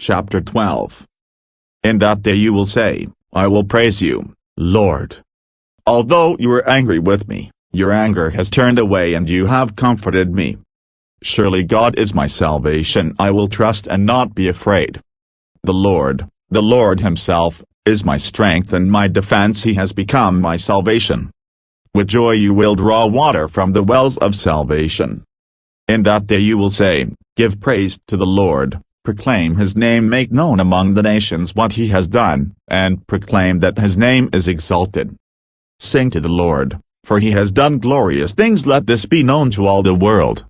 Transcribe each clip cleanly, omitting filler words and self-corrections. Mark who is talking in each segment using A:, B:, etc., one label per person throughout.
A: Chapter 12. In that day you will say, I will praise you, Lord. Although you were angry with me, your anger has turned away and you have comforted me. Surely God is my salvation. I will trust and not be afraid. The Lord himself, is my strength and my defense. He has become my salvation. With joy you will draw water from the wells of salvation. In that day you will say, give praise to the Lord, proclaim his name, make known among the nations what he has done, and proclaim that his name is exalted. Sing to the Lord, for he has done glorious things. Let this be known to all the world.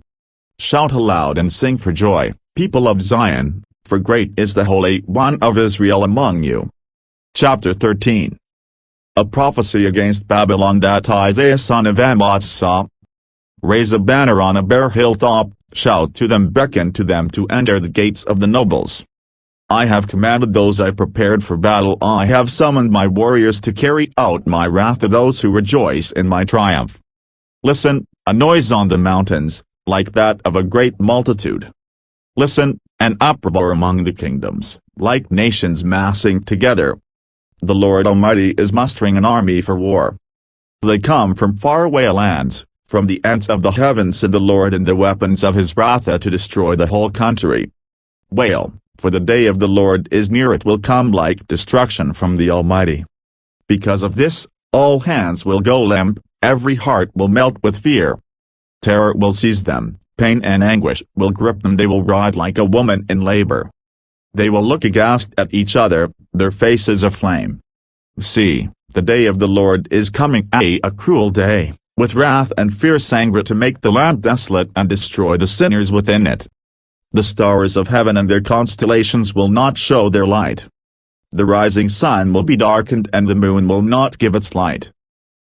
A: Shout aloud and sing for joy, people of Zion, for great is the Holy One of Israel among you. Chapter 13. A prophecy against Babylon that Isaiah son of Amoz saw. Raise a banner on a bare hilltop, shout to them, beckon to them to enter the gates of the nobles. I have commanded those I prepared for battle. I have summoned my warriors to carry out my wrath to those who rejoice in my triumph. Listen, a noise on the mountains, like that of a great multitude. Listen, an uproar among the kingdoms, like nations massing together. The Lord Almighty is mustering an army for war. They come from faraway lands, from the ends of the heavens, and the Lord in the weapons of his wrath to destroy the whole country. Wail, for the day of the Lord is near. It will come like destruction from the Almighty. Because of this, all hands will go limp, every heart will melt with fear. Terror will seize them, pain and anguish will grip them. They will writhe like a woman in labor. They will look aghast at each other, their faces aflame. See, the day of the Lord is coming, a cruel day, with wrath and fierce anger, to make the land desolate and destroy the sinners within it. The stars of heaven and their constellations will not show their light. The rising sun will be darkened and the moon will not give its light.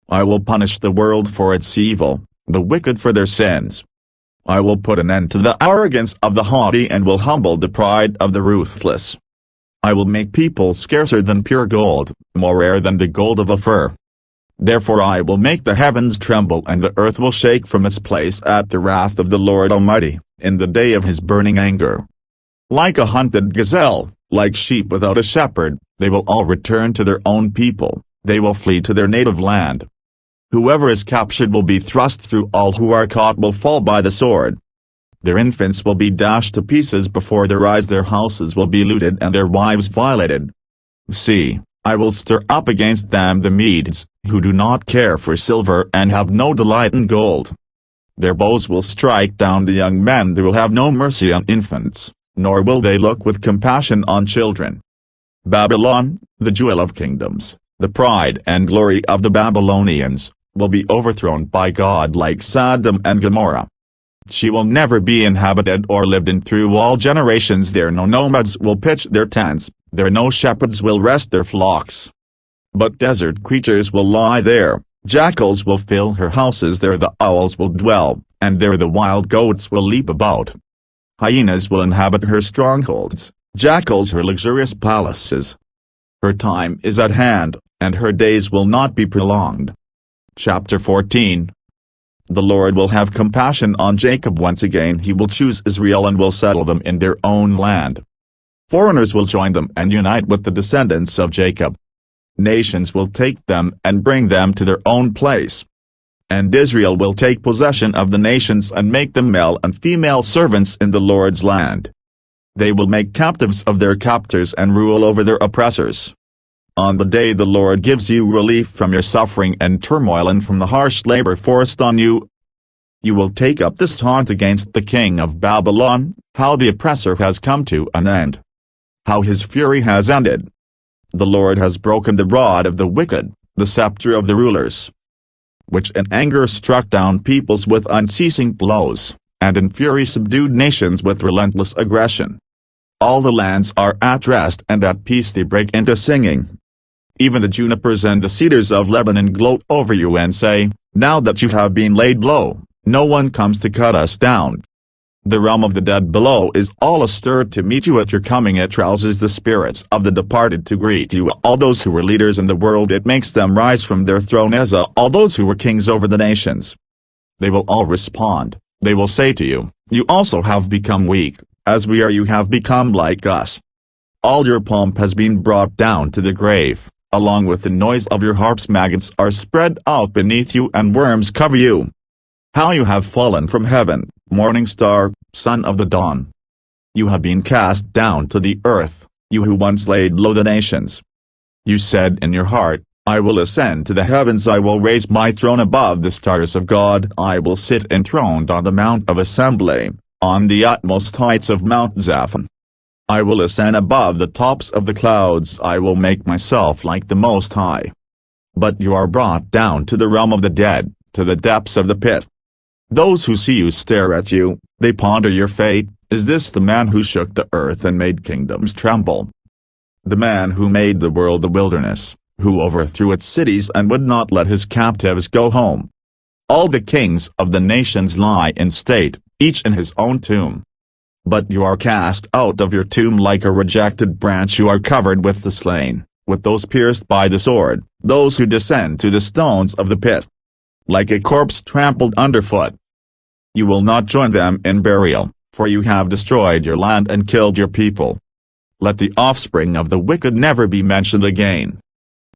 A: I will punish the world for its evil, the wicked for their sins. I will put an end to the arrogance of the haughty and will humble the pride of the ruthless. I will make people scarcer than pure gold, more rare than the gold of Ophir. Therefore I will make the heavens tremble and the earth will shake from its place at the wrath of the Lord Almighty, in the day of his burning anger. Like a hunted gazelle, like sheep without a shepherd, they will all return to their own people, they will flee to their native land. Whoever is captured will be thrust through, all who are caught will fall by the sword. Their infants will be dashed to pieces before their eyes, their houses will be looted and their wives violated. See, I will stir up against them the Medes, who do not care for silver and have no delight in gold. Their bows will strike down the young men. They will have no mercy on infants, nor will they look with compassion on children. Babylon, the jewel of kingdoms, the pride and glory of the Babylonians, will be overthrown by God like Sodom and Gomorrah. She will never be inhabited or lived in through all generations. There no nomads will pitch their tents, there no shepherds will rest their flocks. But desert creatures will lie there, jackals will fill her houses. There the owls will dwell, and there the wild goats will leap about. Hyenas will inhabit her strongholds, jackals her luxurious palaces. Her time is at hand, and her days will not be prolonged. Chapter 14. The Lord will have compassion on Jacob once again. He will choose Israel and will settle them in their own land. Foreigners will join them and unite with the descendants of Jacob. Nations will take them and bring them to their own place. And Israel will take possession of the nations and make them male and female servants in the Lord's land. They will make captives of their captors and rule over their oppressors. On the day the Lord gives you relief from your suffering and turmoil and from the harsh labor forced on you, you will take up this taunt against the king of Babylon, how the oppressor has come to an end, how his fury has ended. The Lord has broken the rod of the wicked, the scepter of the rulers, which in anger struck down peoples with unceasing blows, and in fury subdued nations with relentless aggression. All the lands are at rest and at peace. They break into singing. Even the junipers and the cedars of Lebanon gloat over you and say, now that you have been laid low, no one comes to cut us down. The realm of the dead below is all astir to meet you at your coming. It rouses the spirits of the departed to greet you. All those who were leaders in the world, it makes them rise from their throne as all those who were kings over the nations. They will all respond. They will say to you, you also have become weak, as we are. You have become like us. All your pomp has been brought down to the grave, along with the noise of your harps. Maggots are spread out beneath you and worms cover you. How you have fallen from heaven, morning star, son of the dawn! You have been cast down to the earth, you who once laid low the nations. You said in your heart, I will ascend to the heavens, I will raise my throne above the stars of God, I will sit enthroned on the mount of assembly, on the utmost heights of Mount Zaphon. I will ascend above the tops of the clouds, I will make myself like the Most High. But you are brought down to the realm of the dead, to the depths of the pit. Those who see you stare at you, they ponder your fate. Is this the man who shook the earth and made kingdoms tremble? The man who made the world a wilderness, who overthrew its cities and would not let his captives go home. All the kings of the nations lie in state, each in his own tomb. But you are cast out of your tomb like a rejected branch, you are covered with the slain, with those pierced by the sword, those who descend to the stones of the pit. Like a corpse trampled underfoot. You will not join them in burial, for you have destroyed your land and killed your people. Let the offspring of the wicked never be mentioned again.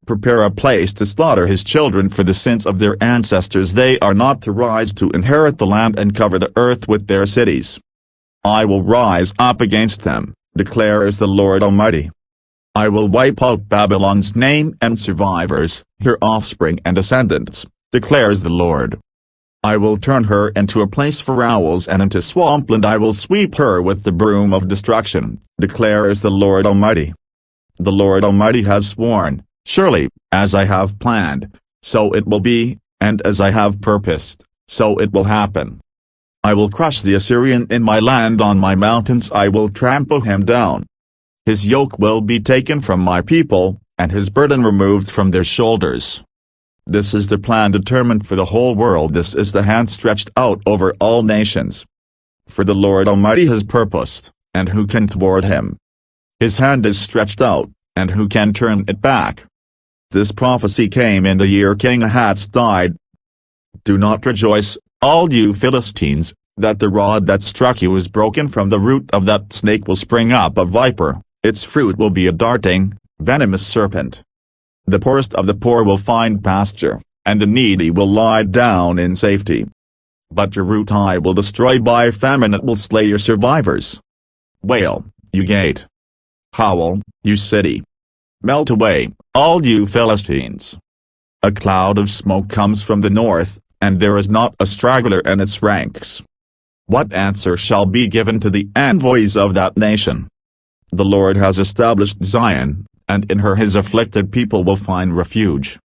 A: Prepare a place to slaughter his children for the sins of their ancestors. They are not to rise to inherit the land and cover the earth with their cities. I will rise up against them, declares the Lord Almighty. I will wipe out Babylon's name and survivors, her offspring and descendants, declares the Lord. I will turn her into a place for owls and into swampland. I will sweep her with the broom of destruction, declares the Lord Almighty. The Lord Almighty has sworn, surely, as I have planned, so it will be, and as I have purposed, so it will happen. I will crush the Assyrian in my land, on my mountains I will trample him down. His yoke will be taken from my people, and his burden removed from their shoulders. This is the plan determined for the whole world, this is the hand stretched out over all nations. For the Lord Almighty has purposed, and who can thwart him? His hand is stretched out, and who can turn it back? This prophecy came in the year King Ahaz died. Do not rejoice, all you Philistines, that the rod that struck you is broken. From the root of that snake will spring up a viper, its fruit will be a darting, venomous serpent. The poorest of the poor will find pasture, and the needy will lie down in safety. But your root I will destroy by famine, it will slay your survivors. Wail, you gate. Howl, you city. Melt away, all you Philistines. A cloud of smoke comes from the north, and there is not a straggler in its ranks. What answer shall be given to the envoys of that nation? The Lord has established Zion, and in her his afflicted people will find refuge.